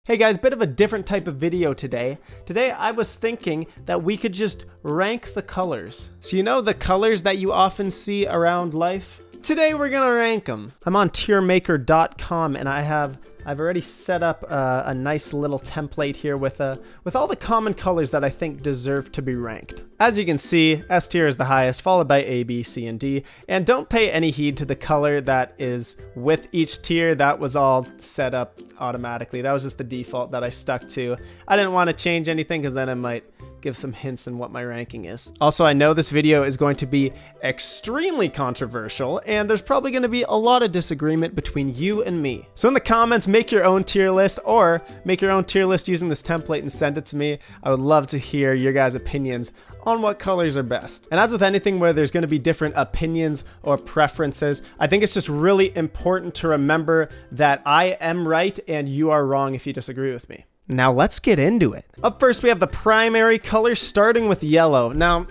Hey guys, bit of a different type of video today. Today I was thinking that we could just rank the colors. So you know the colors that you often see around life? Today we're gonna rank them. I'm on tiermaker.com and I've already set up a nice little template here with all the common colors that I think deserve to be ranked. As you can see, S tier is the highest, followed by A, B, C, and D. And don't pay any heed to the color that is with each tier. That was all set up automatically. That was just the default that I stuck to. I didn't want to change anything because then I might give some hints on what my ranking is. Also, I know this video is going to be extremely controversial and there's probably going to be a lot of disagreement between you and me. So in the comments, make your own tier list or make your own tier list using this template and send it to me. I would love to hear your guys' opinions on what colors are best. And as with anything where there's going to be different opinions or preferences, I think it's just really important to remember that I am right and you are wrong if you disagree with me. Now let's get into it. Up first, we have the primary color, starting with yellow. Now,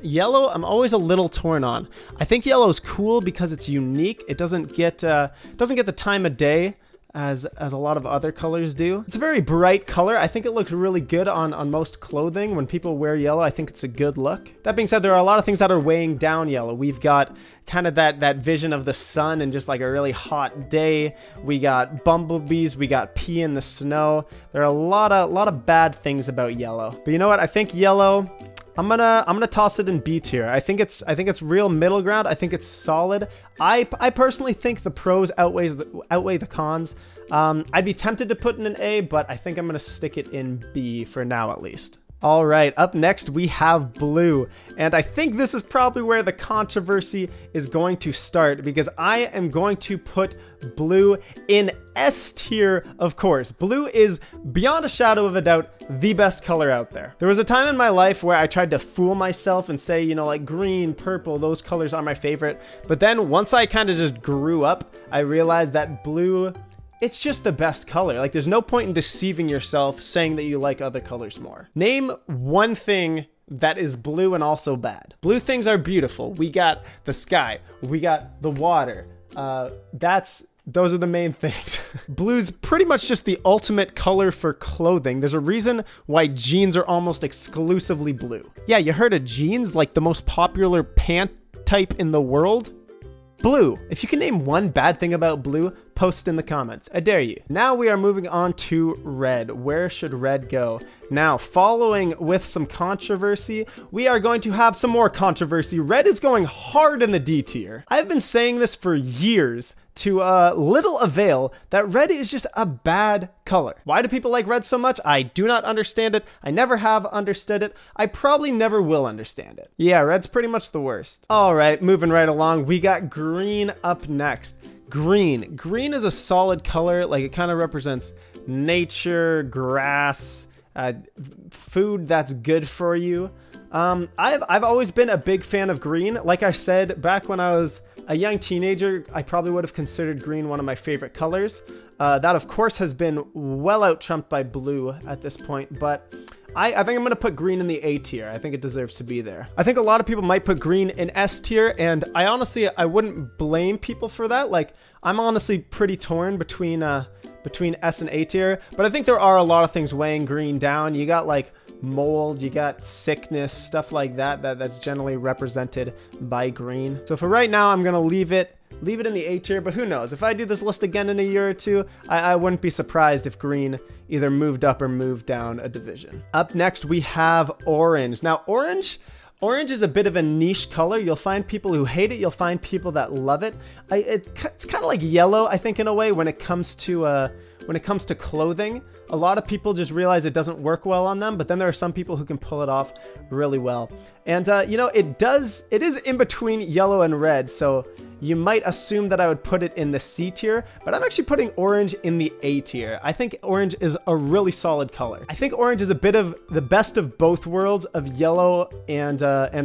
yellow, I'm always a little torn on. I think yellow is cool because it's unique. It doesn't get the time of day as a lot of other colors do. It's a very bright color. I think it looks really good on most clothing. When people wear yellow, I think it's a good look. That being said, there are a lot of things that are weighing down yellow. We've got kind of that vision of the sun and just like a really hot day. We got bumblebees, we got pee in the snow. There are a lot of bad things about yellow. But you know what? I think yellow, I'm gonna toss it in B tier. I think it's real middle ground. I think it's solid. I personally think the pros outweigh the cons. I'd be tempted to put in an A, but I think I'm gonna stick it in B for now at least. All right, up next we have blue, and I think this is probably where the controversy is going to start because I am going to put blue in S tier, of course. Blue is, beyond a shadow of a doubt, the best color out there. There was a time in my life where I tried to fool myself and say, you know, like green, purple, those colors are my favorite. But then once I kind of just grew up, I realized that blue, it's just the best color. Like, there's no point in deceiving yourself saying that you like other colors more. Name one thing that is blue and also bad. Blue things are beautiful. We got the sky, we got the water. Those are the main things. Blue's pretty much just the ultimate color for clothing. There's a reason why jeans are almost exclusively blue. Yeah, you heard of jeans, like the most popular pant type in the world? Blue. If you can name one bad thing about blue, post in the comments. I dare you. Now we are moving on to red. Where should red go? Now, following with some controversy, we are going to have some more controversy. Red is going hard in the D tier. I've been saying this for years to little avail, that red is just a bad color. Why do people like red so much? I do not understand it. I never have understood it. I probably never will understand it. Yeah, red's pretty much the worst. All right, moving right along, we got green up next. Green. Green is a solid color. Like, it kind of represents nature, grass, food that's good for you. I've always been a big fan of green. Like I said, back when I was a young teenager, I probably would have considered green one of my favorite colors. That, of course, has been well out-trumped by blue at this point, but I think I'm going to put green in the A tier. I think it deserves to be there. I think a lot of people might put green in S tier, and I wouldn't blame people for that. Like, I'm honestly pretty torn between S and A tier, but I think there are a lot of things weighing green down. You got, like, mold, you got sickness, stuff like that's generally represented by green. So for right now, I'm gonna leave it in the A tier, but who knows? If I do this list again in a year or two, I wouldn't be surprised if green either moved up or moved down a division. Up next, we have orange. Now, orange is a bit of a niche color. You'll find people who hate it. You'll find people that love it. It's kind of like yellow, I think, in a way, when it comes to clothing. A lot of people just realize it doesn't work well on them, but then there are some people who can pull it off really well. And, you know, it is in between yellow and red, so you might assume that I would put it in the C tier, but I'm actually putting orange in the A tier. I think orange is a really solid color. I think orange is a bit of the best of both worlds of yellow and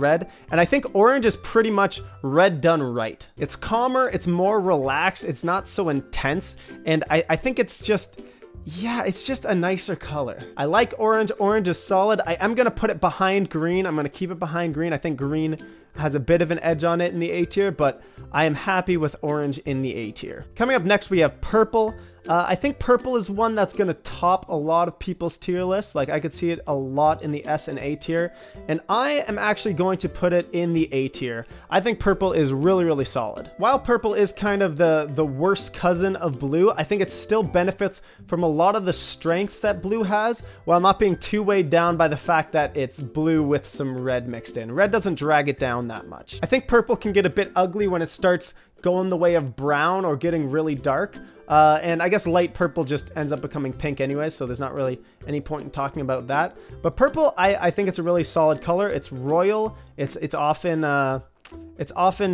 red, and I think orange is pretty much red done right. It's calmer, it's more relaxed, it's not so intense, and I think it's just, yeah, it's just a nicer color. I like orange. Orange is solid. I am going to put it behind green. I'm going to keep it behind green. I think green has a bit of an edge on it in the A tier, but I am happy with orange in the A tier. Coming up next, we have purple. I think purple is one that's going to top a lot of people's tier lists. Like, I could see it a lot in the S and A tier, and I am actually going to put it in the A tier. I think purple is really, really solid. While purple is kind of the worst cousin of blue, I think it still benefits from a lot of the strengths that blue has, while not being too weighed down by the fact that it's blue with some red mixed in. Red doesn't drag it down that much. I think purple can get a bit ugly when it starts going the way of brown or getting really dark. And I guess light purple just ends up becoming pink anyway, so there's not really any point in talking about that. But purple, I think it's a really solid color. It's royal. It's often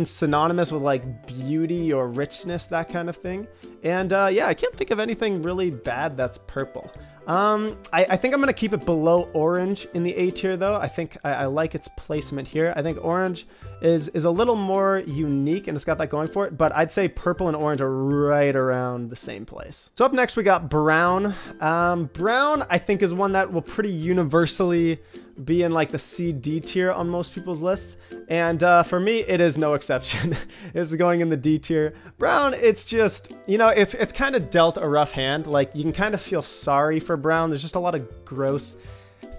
synonymous with like beauty or richness, that kind of thing. And yeah, I can't think of anything really bad that's purple. I think I'm going to keep it below orange in the A tier though. I think I like its placement here. I think orange is a little more unique and it's got that going for it, but I'd say purple and orange are right around the same place. So up next we got brown. Brown I think is one that will pretty universally be in like the C, D tier on most people's lists. And for me, it is no exception. It's going in the D tier. Brown, it's just, you know, it's kind of dealt a rough hand. Like, you can kind of feel sorry for brown. There's just a lot of gross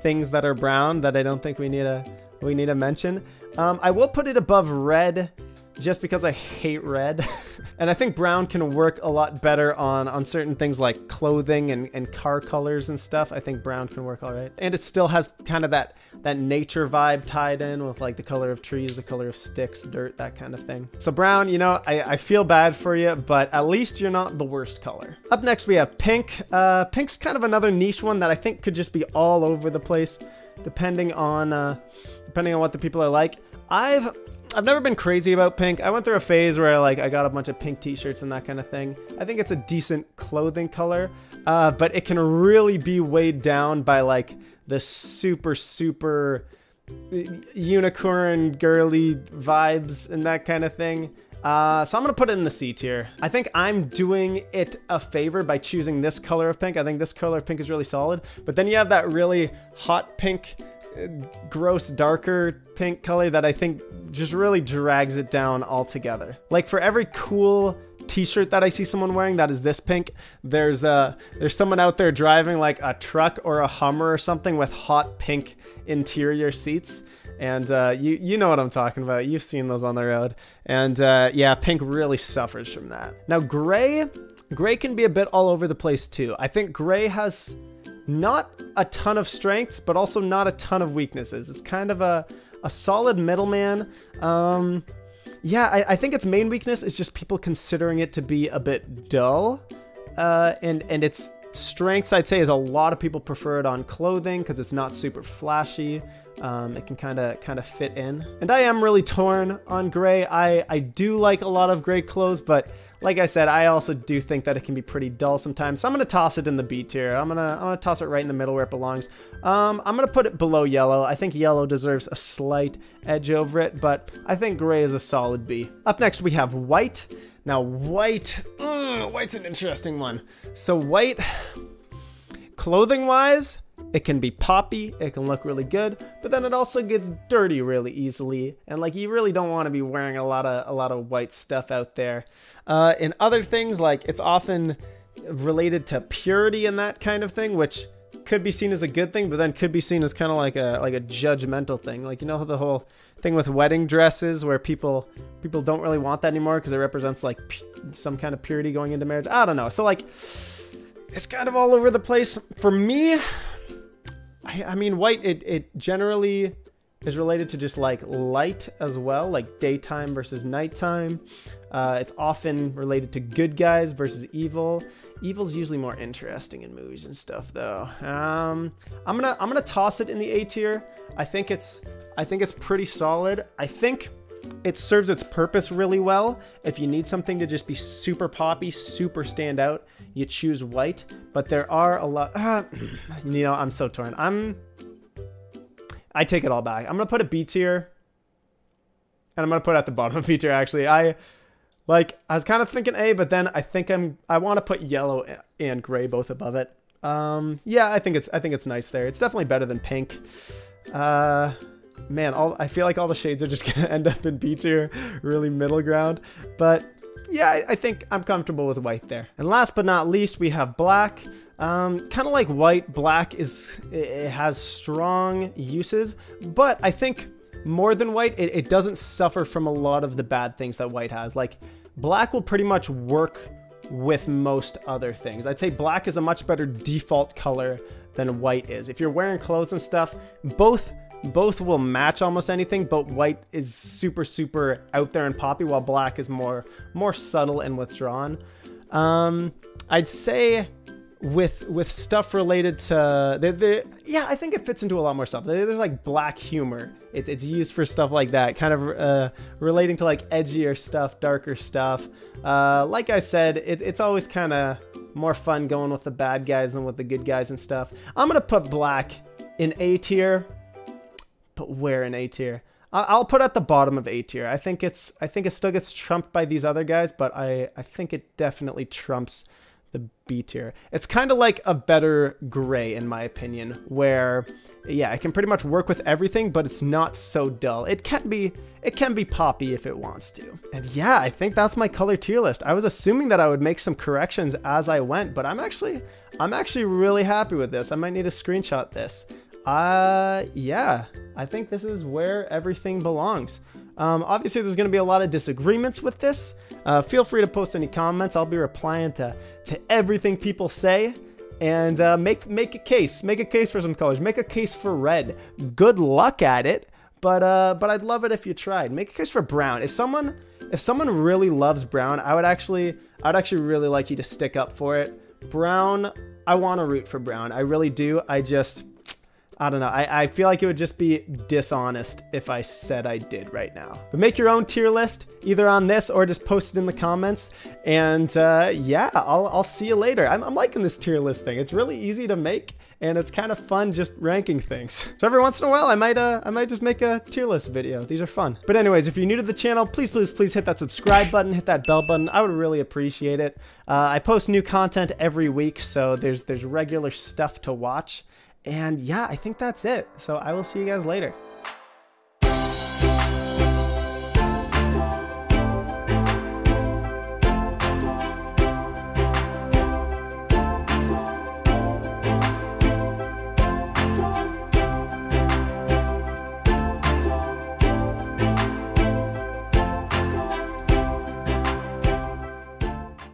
things that are brown that I don't think we need to mention. I will put it above red just because I hate red. And I think brown can work a lot better on certain things like clothing and car colors and stuff. I think brown can work all right. And it still has kind of that nature vibe tied in with like the color of trees, the color of sticks, dirt, that kind of thing. So brown, you know, I feel bad for you, but at least you're not the worst color. Up next, we have pink. Pink's kind of another niche one that I think could just be all over the place, depending on what the people are like. I've never been crazy about pink. I went through a phase where I got a bunch of pink t-shirts and that kind of thing. I think it's a decent clothing color, but it can really be weighed down by like the super unicorn girly vibes and that kind of thing. So I'm gonna put it in the C tier. I think I'm doing it a favor by choosing this color of pink. I think this color of pink is really solid, but then you have that really hot pink, gross darker pink color that I think just really drags it down altogether. Like, for every cool t-shirt that I see someone wearing that is this pink, there's someone out there driving like a truck or a Hummer or something with hot pink interior seats. And you know what I'm talking about. You've seen those on the road. And yeah, pink really suffers from that. Now gray can be a bit all over the place too. I think gray has not a ton of strengths, but also not a ton of weaknesses. It's kind of a solid middleman. Yeah, I think its main weakness is just people considering it to be a bit dull. And its strengths, I'd say, is a lot of people prefer it on clothing because it's not super flashy. It can kind of fit in. And I am really torn on gray. I do like a lot of gray clothes, but like I said, I also do think that it can be pretty dull sometimes. So I'm gonna toss it in the B tier. I'm gonna toss it right in the middle where it belongs. I'm gonna put it below yellow. I think yellow deserves a slight edge over it, but I think gray is a solid B. Up next, we have white. Now white's an interesting one. So white, clothing-wise, it can be poppy, it can look really good, but then it also gets dirty really easily, and like, you really don't want to be wearing a lot of white stuff out there. In other things, like, it's often related to purity and that kind of thing, which could be seen as a good thing, but then could be seen as kind of like a judgmental thing. Like, you know, the whole thing with wedding dresses where people don't really want that anymore because it represents like some kind of purity going into marriage. I don't know. So like, it's kind of all over the place. For me, I mean, white, it generally is related to just like light as well, like daytime versus nighttime. It's often related to good guys versus evil. Evil's usually more interesting in movies and stuff, though. I'm gonna toss it in the A tier. I think it's pretty solid. I think it serves its purpose really well. If you need something to just be super poppy, super stand out, you choose white. But there are a lot. You know, I'm so torn. I take it all back. I'm gonna put a B tier, and I'm gonna put it at the bottom of B tier. Actually, I was kind of thinking A, but then I think I want to put yellow and gray both above it. Yeah, I think it's nice there. It's definitely better than pink. man, I feel like all the shades are just gonna end up in B tier, really middle ground. But yeah, I think I'm comfortable with white there. And last but not least, we have black. Kind of like white, black it has strong uses, but I think more than white, it doesn't suffer from a lot of the bad things that white has. Like, black will pretty much work with most other things. I'd say black is a much better default color than white is. If you're wearing clothes and stuff, both will match almost anything, but white is super out there and poppy, while black is more subtle and withdrawn. I'd say with stuff related to yeah, I think it fits into a lot more stuff. There's like black humor. It's used for stuff like that, kind of relating to like edgier stuff, darker stuff. Like I said, it's always kind of more fun going with the bad guys than with the good guys and stuff. I'm gonna put black in A tier. But where in A tier? I'll put at the bottom of A tier. I think it still gets trumped by these other guys, but I think it definitely trumps the B tier. It's kind of like a better gray in my opinion, where yeah, it can pretty much work with everything, but it's not so dull. It can be poppy if it wants to. And yeah, I think that's my color tier list. I was assuming that I would make some corrections as I went, but I'm actually really happy with this. I might need to screenshot this. Yeah, I think this is where everything belongs. Obviously there's going to be a lot of disagreements with this. Feel free to post any comments. I'll be replying to everything people say, and make a case for some colors. Make a case for red. Good luck at it, but I'd love it if you tried. Make a case for brown. If someone really loves brown, I would actually really like you to stick up for it. Brown, I want to root for brown. I really do. I don't know. I feel like it would just be dishonest if I said I did right now. But make your own tier list, either on this or just post it in the comments. And yeah, I'll see you later. I'm liking this tier list thing. It's really easy to make, and it's kind of fun just ranking things. So every once in a while, I might just make a tier list video. These are fun. But anyways, if you're new to the channel, please hit that subscribe button, hit that bell button. I would really appreciate it. I post new content every week, so there's regular stuff to watch. And yeah, I think that's it. So I will see you guys later.